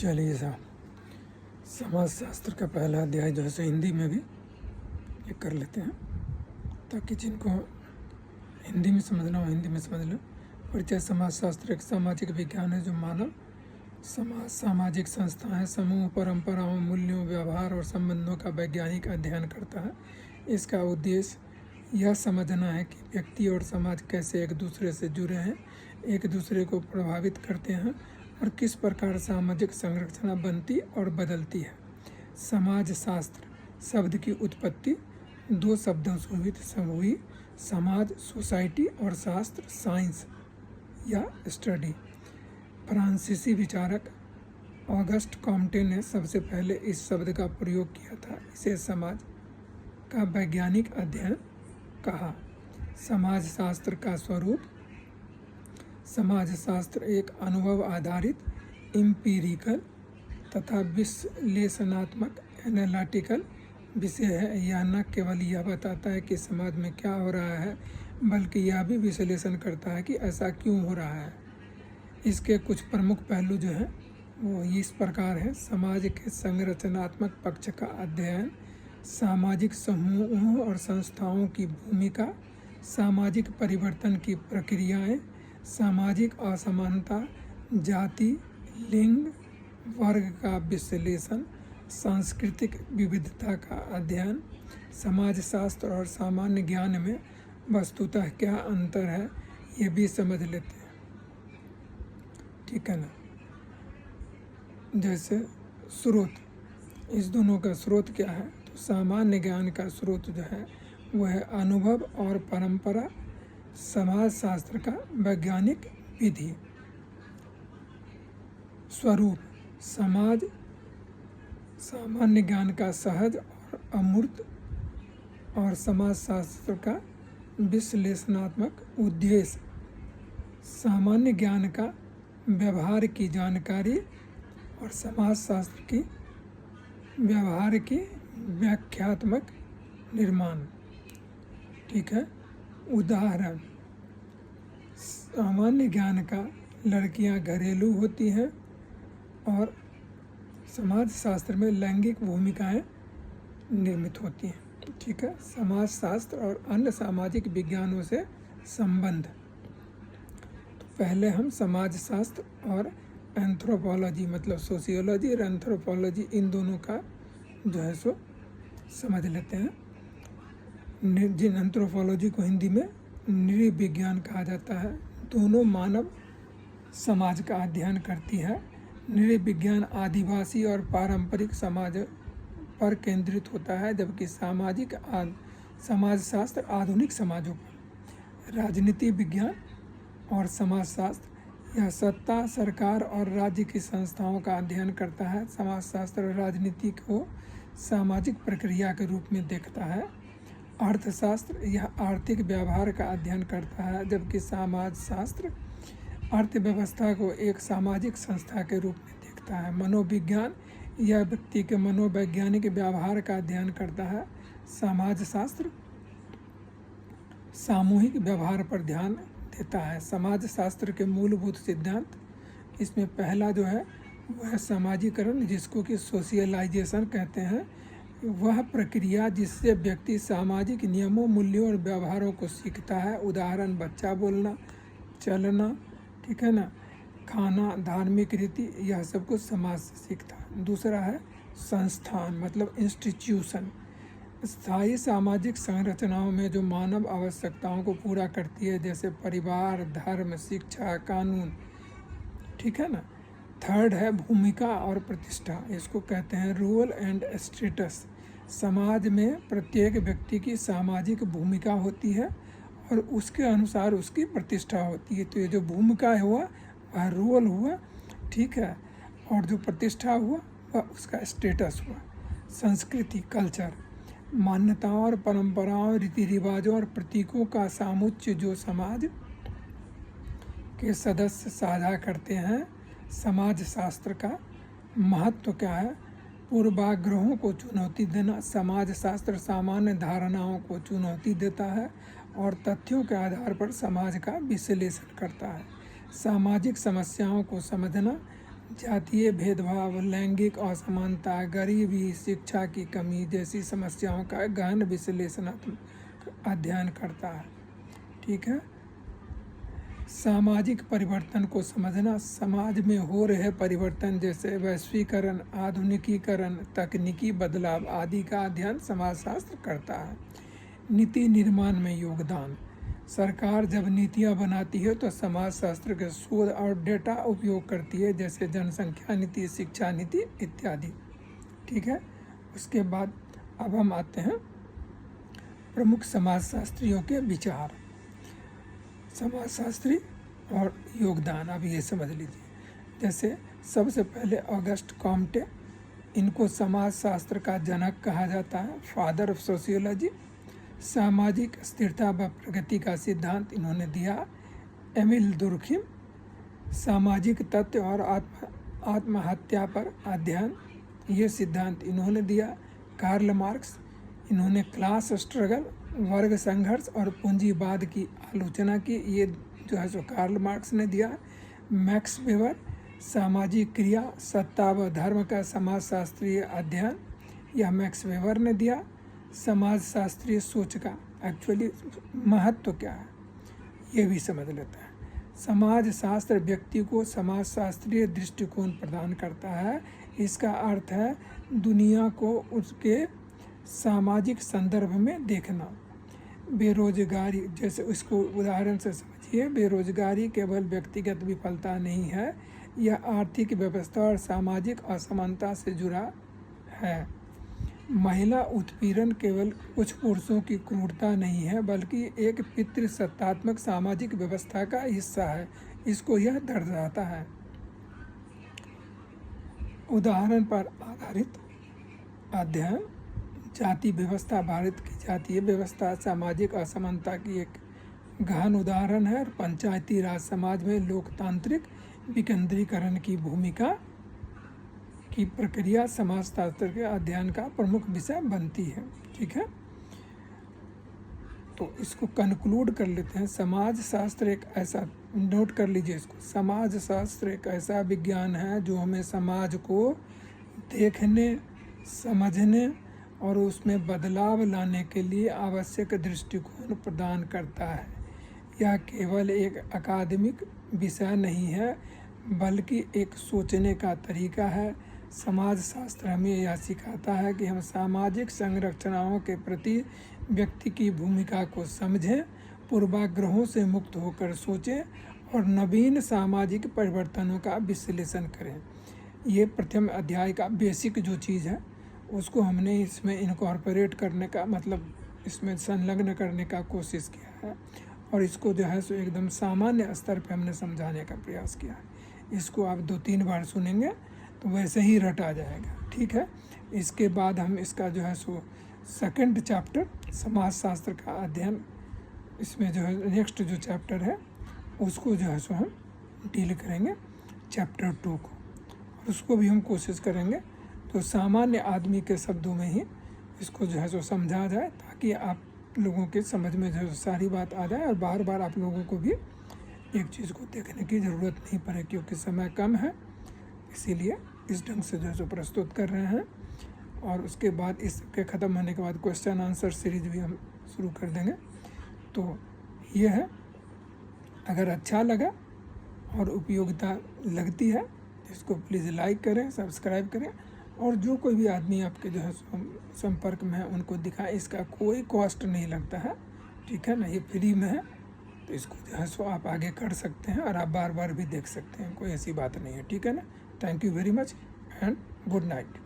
चलिए साहब, समाज शास्त्र का पहला अध्याय जो है सो हिंदी में भी ये कर लेते हैं, ताकि जिनको हिंदी में समझना हो हिंदी में समझ लो। परिचय। समाज शास्त्र एक सामाजिक विज्ञान है जो मानव समाज, सामाजिक संस्थाएं, समूह, परंपराओं, मूल्यों, व्यवहार और संबंधों का वैज्ञानिक अध्ययन करता है। इसका उद्देश्य यह समझना है कि व्यक्ति और समाज कैसे एक दूसरे से जुड़े हैं, एक दूसरे को प्रभावित करते हैं और किस प्रकार सामाजिक संरचना बनती और बदलती है। समाज शास्त्र शब्द की उत्पत्ति दो शब्दों से हुई, समाज सोसाइटी और शास्त्र साइंस या स्टडी। फ्रांसीसी विचारक ऑगस्ट कॉम्टे ने सबसे पहले इस शब्द का प्रयोग किया था। इसे समाज का वैज्ञानिक अध्ययन कहा। समाज शास्त्र का स्वरूप। समाज शास्त्र एक अनुभव आधारित, एम्पिरिकल तथा विश्लेषणात्मक एनालिटिकल विषय है। यह न केवल यह बताता है कि समाज में क्या हो रहा है, बल्कि यह भी विश्लेषण करता है कि ऐसा क्यों हो रहा है। इसके कुछ प्रमुख पहलू जो हैं वो इस प्रकार है। समाज के संरचनात्मक पक्ष का अध्ययन, सामाजिक समूहों और संस्थाओं की भूमिका, सामाजिक परिवर्तन की प्रक्रियाएं, सामाजिक असमानता, जाति, लिंग, वर्ग का विश्लेषण, सांस्कृतिक विविधता का अध्ययन। समाजशास्त्र और सामान्य ज्ञान में वस्तुतः क्या अंतर है, ये भी समझ लेते हैं, ठीक है ना। जैसे स्रोत, इस दोनों का स्रोत क्या है, तो सामान्य ज्ञान का स्रोत जो है वह है अनुभव और परंपरा। समाजशास्त्र का वैज्ञानिक विधि। स्वरूप, समाज सामान्य ज्ञान का सहज और अमूर्त और समाजशास्त्र का विश्लेषणात्मक उद्देश्य। सामान्य ज्ञान का व्यवहार की जानकारी और समाजशास्त्र की व्यवहार की व्याख्यात्मक निर्माण, ठीक है। उदाहरण, सामान्य ज्ञान का लड़कियां घरेलू होती हैं और समाजशास्त्र में लैंगिक भूमिकाएं निर्मित होती हैं, ठीक है। समाजशास्त्र और अन्य सामाजिक विज्ञानों से संबंध। तो पहले हम समाजशास्त्र और एंथ्रोपोलॉजी मतलब सोशियोलॉजी और एंथ्रोपोलॉजी इन दोनों का जो है सो समझ लेते हैं। जिन एंथ्रोपोलॉजी को हिंदी में नृविज्ञान कहा जाता है, दोनों मानव समाज का अध्ययन करती है। नृविज्ञान आदिवासी और पारंपरिक समाज पर केंद्रित होता है, जबकि समाजशास्त्र आधुनिक समाजों पर। राजनीति विज्ञान और समाजशास्त्र यह सत्ता, सरकार और राज्य की संस्थाओं का अध्ययन करता है। समाजशास्त्र राजनीति को सामाजिक प्रक्रिया के रूप में देखता है। अर्थशास्त्र यह आर्थिक व्यवहार का अध्ययन करता है, जबकि समाजशास्त्र अर्थव्यवस्था को एक सामाजिक संस्था के रूप में देखता है। मनोविज्ञान यह व्यक्ति के मनोवैज्ञानिक व्यवहार का अध्ययन करता है। समाजशास्त्र सामूहिक व्यवहार पर ध्यान देता है। समाजशास्त्र के मूलभूत सिद्धांत, इसमें पहला जो है वह सामाजिकरण, जिसको कि सोशलाइजेशन कहते हैं। वह प्रक्रिया जिससे व्यक्ति सामाजिक नियमों, मूल्यों और व्यवहारों को सीखता है। उदाहरण, बच्चा बोलना, चलना, ठीक है ना, खाना, धार्मिक रीति, यह सब कुछ समाज से सीखता है। दूसरा है संस्थान मतलब इंस्टीट्यूशन, स्थायी सामाजिक संरचनाओं में जो मानव आवश्यकताओं को पूरा करती है, जैसे परिवार, धर्म, शिक्षा, कानून, ठीक है ना। थर्ड है भूमिका और प्रतिष्ठा, इसको कहते हैं रोल एंड स्टेटस। समाज में प्रत्येक व्यक्ति की सामाजिक भूमिका होती है और उसके अनुसार उसकी प्रतिष्ठा होती है। तो ये जो भूमिका हुआ वह रोल हुआ, ठीक है, और जो प्रतिष्ठा हुआ वह उसका स्टेटस हुआ। संस्कृति, कल्चर, मान्यताओं और परंपराओं, रीति रिवाजों और प्रतीकों का सामुच्चय जो समाज के सदस्य साझा करते हैं। समाजशास्त्र का महत्व क्या है, पूर्वाग्रहों को चुनौती देना। समाजशास्त्र सामान्य धारणाओं को चुनौती देता है और तथ्यों के आधार पर समाज का विश्लेषण करता है। सामाजिक समस्याओं को समझना, जातीय भेदभाव, लैंगिक असमानता, गरीबी, शिक्षा की कमी जैसी समस्याओं का गहन विश्लेषणात्मक अध्ययन करता है। ठीक है। सामाजिक परिवर्तन को समझना, समाज में हो रहे परिवर्तन जैसे वैश्वीकरण, आधुनिकीकरण, तकनीकी बदलाव आदि का अध्ययन समाजशास्त्र करता है। नीति निर्माण में योगदान, सरकार जब नीतियां बनाती है तो समाजशास्त्र के शोध और डेटा उपयोग करती है, जैसे जनसंख्या नीति, शिक्षा नीति इत्यादि। ठीक है। उसके बाद अब हम आते हैं प्रमुख समाजशास्त्रियों के विचार। समाजशास्त्री और योगदान अब ये समझ लीजिए। जैसे सबसे पहले ऑगस्ट कॉम्टे, इनको समाजशास्त्र का जनक कहा जाता है, फादर ऑफ सोशियोलॉजी। सामाजिक स्थिरता व प्रगति का सिद्धांत इन्होंने दिया। एमिल दुर्खिम, सामाजिक तथ्य और आत्महत्या पर अध्ययन, ये सिद्धांत इन्होंने दिया। कार्ल मार्क्स, इन्होंने क्लास स्ट्रगल, वर्ग संघर्ष और पूंजीवाद की आलोचना की, ये जो है सो कार्ल मार्क्स ने दिया। मैक्स वेबर, सामाजिक क्रिया, सत्ता व धर्म का समाजशास्त्रीय अध्ययन, यह मैक्स वेबर ने दिया। समाजशास्त्रीय सोच का एक्चुअली महत्व क्या है ये भी समझ लेते हैं। समाजशास्त्र व्यक्ति को समाजशास्त्रीय दृष्टिकोण प्रदान करता है। इसका अर्थ है दुनिया को उसके सामाजिक संदर्भ में देखना। बेरोजगारी, जैसे इसको उदाहरण से समझिए, बेरोजगारी केवल व्यक्तिगत विफलता नहीं है, यह आर्थिक व्यवस्था और सामाजिक असमानता से जुड़ा है। महिला उत्पीड़न केवल कुछ पुरुषों की क्रूरता नहीं है, बल्कि एक पितृसत्तात्मक सामाजिक व्यवस्था का हिस्सा है, इसको यह दर्शाता है। उदाहरण पर आधारित अध्ययन, जाति व्यवस्था भारत की जातीय व्यवस्था सामाजिक असमानता की एक गहन उदाहरण है। और पंचायती राज समाज में लोकतांत्रिक विकेंद्रीकरण की भूमिका की प्रक्रिया समाजशास्त्र के अध्ययन का प्रमुख विषय बनती है। ठीक है। तो इसको कंक्लूड कर लेते हैं। समाजशास्त्र एक ऐसा, नोट कर लीजिए इसको, समाजशास्त्र एक ऐसा विज्ञान है जो हमें समाज को देखने, समझने और उसमें बदलाव लाने के लिए आवश्यक दृष्टिकोण प्रदान करता है। यह केवल एक अकादमिक विषय नहीं है, बल्कि एक सोचने का तरीका है। समाजशास्त्र हमें यह सिखाता है कि हम सामाजिक संरचनाओं के प्रति व्यक्ति की भूमिका को समझें, पूर्वाग्रहों से मुक्त होकर सोचें और नवीन सामाजिक परिवर्तनों का विश्लेषण करें। ये प्रथम अध्याय का बेसिक जो चीज़ है उसको हमने इसमें इनकॉर्पोरेट करने का, मतलब इसमें संलग्न करने का कोशिश किया है और इसको जो है सो एकदम सामान्य स्तर पे हमने समझाने का प्रयास किया है। इसको आप 2-3 बार सुनेंगे तो वैसे ही रट आ जाएगा। ठीक है। इसके बाद हम इसका जो है सो सेकंड चैप्टर समाजशास्त्र का अध्ययन, इसमें जो है नेक्स्ट जो चैप्टर है उसको जो है सो हम डील करेंगे, चैप्टर 2 को, और उसको भी हम कोशिश करेंगे तो सामान्य आदमी के शब्दों में ही इसको जो है सो समझा जाए, ताकि आप लोगों के समझ में जो है सारी बात आ जाए और बार बार आप लोगों को भी एक चीज़ को देखने की ज़रूरत नहीं पड़े, क्योंकि समय कम है, इसीलिए इस ढंग से जो है सो प्रस्तुत कर रहे हैं। और उसके बाद इसके ख़त्म होने के बाद क्वेश्चन आंसर सीरीज भी हम शुरू कर देंगे। तो ये है, अगर अच्छा लगा और उपयोगिता लगती है तो इसको प्लीज़ लाइक करें, सब्सक्राइब करें, और जो कोई भी आदमी आपके जो है संपर्क में है उनको दिखाएं। इसका कोई कॉस्ट नहीं लगता है। ठीक है ना, ये फ्री में है, तो इसको जो है सो आप आगे कर सकते हैं और आप बार बार भी देख सकते हैं, कोई ऐसी बात नहीं है। ठीक है ना। Thank you very much and good night.